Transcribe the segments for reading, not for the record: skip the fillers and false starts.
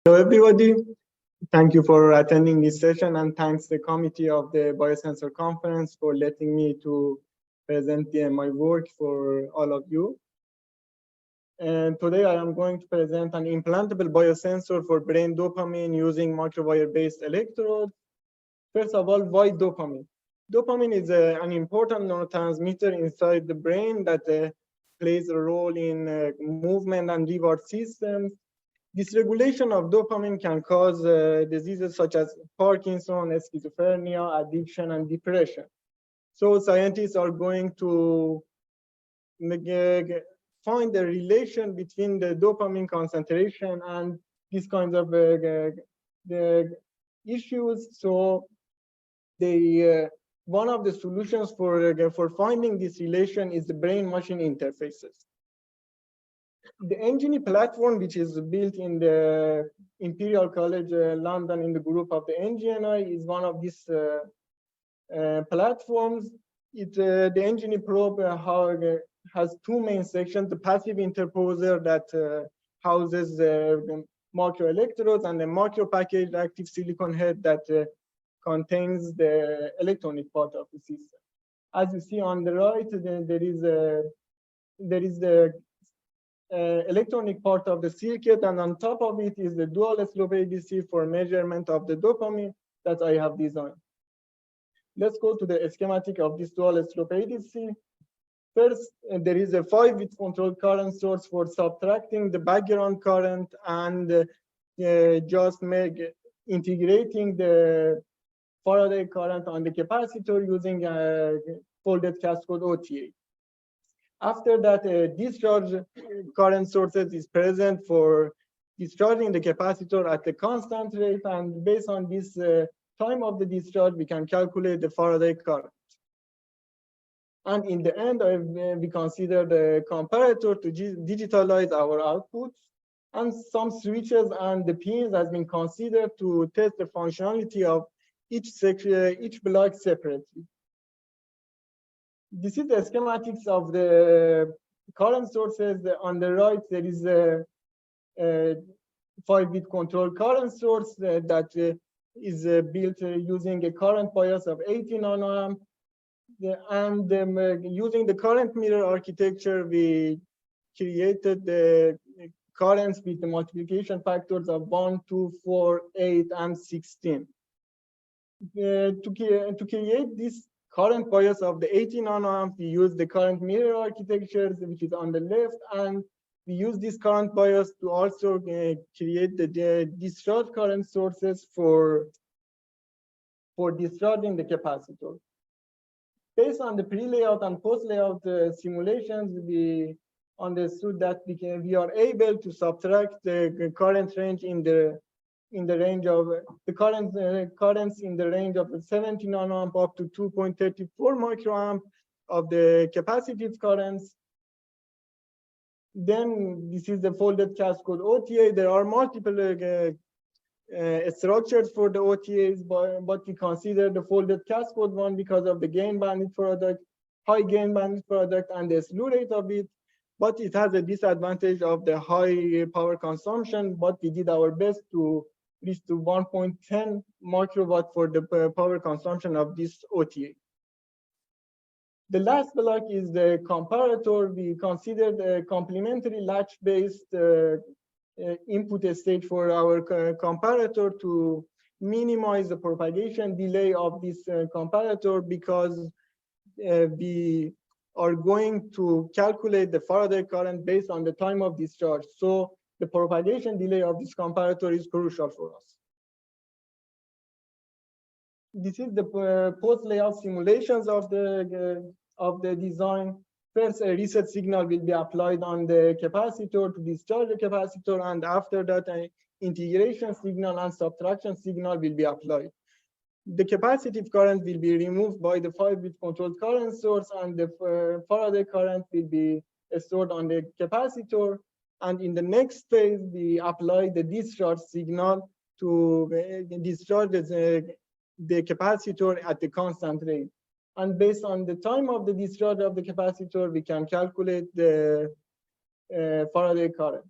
Hello, everybody. Thank you for attending this session, and thanks the committee of the Biosensor Conference for letting me to present my work for all of you. And today I am going to present an implantable biosensor for brain dopamine using microwire-based electrodes. First of all, why dopamine? Dopamine is an important neurotransmitter inside the brain that plays a role in movement and reward systems. Dysregulation of dopamine can cause diseases such as Parkinson's, schizophrenia, addiction, and depression. So scientists are going to find a relation between the dopamine concentration and these kinds of the issues. So one of the solutions for finding this relation is the brain-machine interfaces. The Engine platform, which is built in the Imperial College London in the group of the NGNI, is one of these platforms. The Engine probe has two main sections: the passive interposer that houses the microelectrodes, and the micro-packaged active silicon head that contains the electronic part of the system. As you see on the right, there is the electronic part of the circuit, and on top of it is the dual slope ADC for measurement of the dopamine that I have designed. Let's go to the schematic of this dual slope ADC. First, there is a 5-bit control current source for subtracting the background current and just integrating the Faraday current on the capacitor using a folded cascode OTA. After that, a discharge current sources is present for discharging the capacitor at a constant rate, and based on this time of the discharge, we can calculate the Faraday current. And in the end, we consider the comparator to digitalize our outputs, and some switches and the pins has been considered to test the functionality of each block separately. This is the schematics of the current sources. On the right, there is a 5-bit control current source that is built using a current bias of 80 nanoamp. And using the current mirror architecture, we created the currents with the multiplication factors of 1, 2, 4, 8, and 16. To create this current bias of the 80 nanoamp, we use the current mirror architecture, which is on the left, and we use this current bias to also create the discharge current sources for discharging the capacitor. Based on the pre-layout and post-layout simulations, we understood that we are able to subtract the current range in the range of the currents in the range of 70 nanoamp up to 2.34 microamp of the capacitive currents. Then this is the folded cascode OTA. There are multiple structures for the OTAs, but we consider the folded cascode one because of the gain bandwidth product, high gain bandwidth product, and the slew rate of it. But it has a disadvantage of the high power consumption, but we did our best to reach to 1.10 microwatt for the power consumption of this OTA. The last block is the comparator. We considered a complementary latch-based input stage for our comparator to minimize the propagation delay of this comparator, because we are going to calculate the Faraday current based on the time of discharge. So the propagation delay of this comparator is crucial for us. This is the post-layout simulations of the design. First, a reset signal will be applied on the capacitor to discharge the capacitor, and after that, an integration signal and subtraction signal will be applied. The capacitive current will be removed by the 5-bit controlled current source, and the Faraday current will be stored on the capacitor. And in the next phase, we apply the discharge signal to discharge the capacitor at the constant rate. And based on the time of the discharge of the capacitor, we can calculate the Faraday current.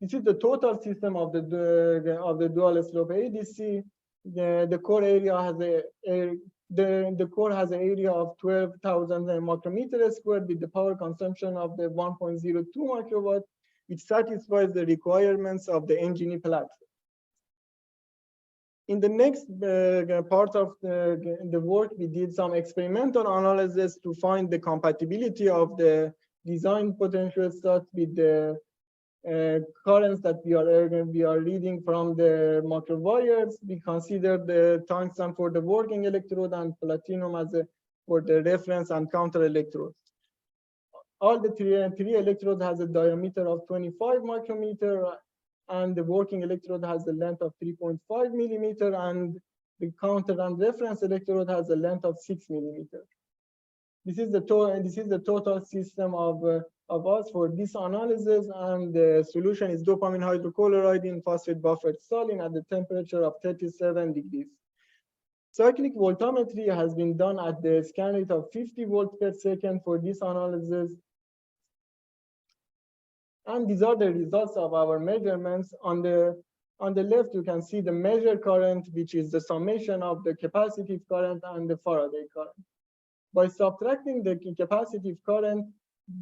This is the total system of the dual slope ADC. The core area has the core has an area of 12,000 micrometer squared with the power consumption of the 1.02 microwatt, which satisfies the requirements of the engineering platform. In the next part of the work, we did some experimental analysis to find the compatibility of the design potentiostat with the currents that we are reading from the microwires. We consider the tungsten for the working electrode and platinum as for the reference and counter electrodes. All the three electrodes has a diameter of 25 micrometer, and the working electrode has a length of 3.5 millimeter, and the counter and reference electrode has a length of 6 millimeter. This is the total system of us for this analysis, and the solution is dopamine hydrochloride in phosphate buffered saline at the temperature of 37 degrees. Cyclic voltammetry has been done at the scan rate of 50 volts per second for this analysis. And these are the results of our measurements. On the left, you can see the measured current, which is the summation of the capacitive current and the Faraday current. By subtracting the capacitive current,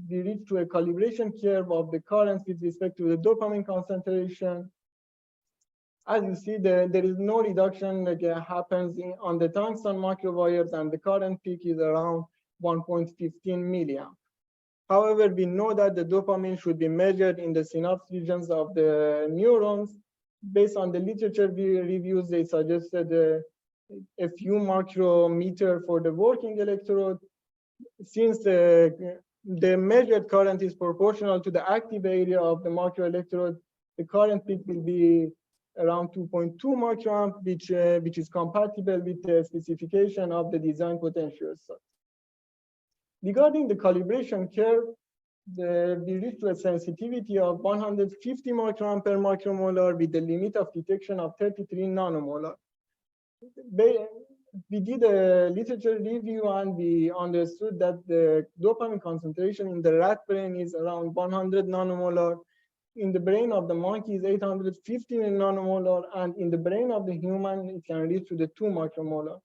we reach to a calibration curve of the currents with respect to the dopamine concentration. As you see, there is no reduction that happens on the tungsten microwires, and the current peak is around 1.15 milliamp. However, we know that the dopamine should be measured in the synapse regions of the neurons. Based on the literature reviews, they suggested a few micrometer for the working electrode. Since the measured current is proportional to the active area of the microelectrode, the current peak will be around 2.2 microamp, which is compatible with the specification of the design potentiostat. Regarding the calibration curve, we reached to a sensitivity of 150 microamp per micromolar with the limit of detection of 33 nanomolar. We did a literature review, and we understood that the dopamine concentration in the rat brain is around 100 nanomolar. In the brain of the monkey is 850 nanomolar, and in the brain of the human, it can reach to the 2 micromolar.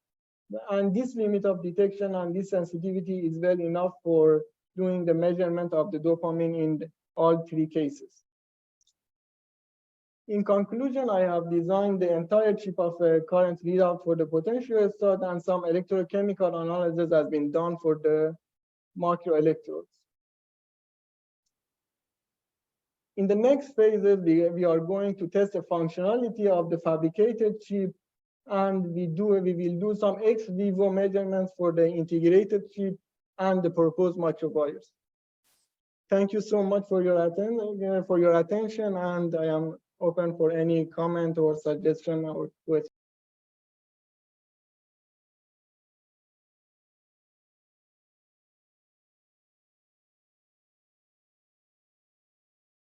And this limit of detection and this sensitivity is well enough for doing the measurement of the dopamine in all three cases. In conclusion, I have designed the entire chip of a current readout for the potentiostat, and some electrochemical analysis has been done for the microelectrodes. In the next phases, we are going to test the functionality of the fabricated chip, and we will do some ex vivo measurements for the integrated chip and the proposed microwires. Thank you so much for your attention, and I am open for any comment or suggestion or question.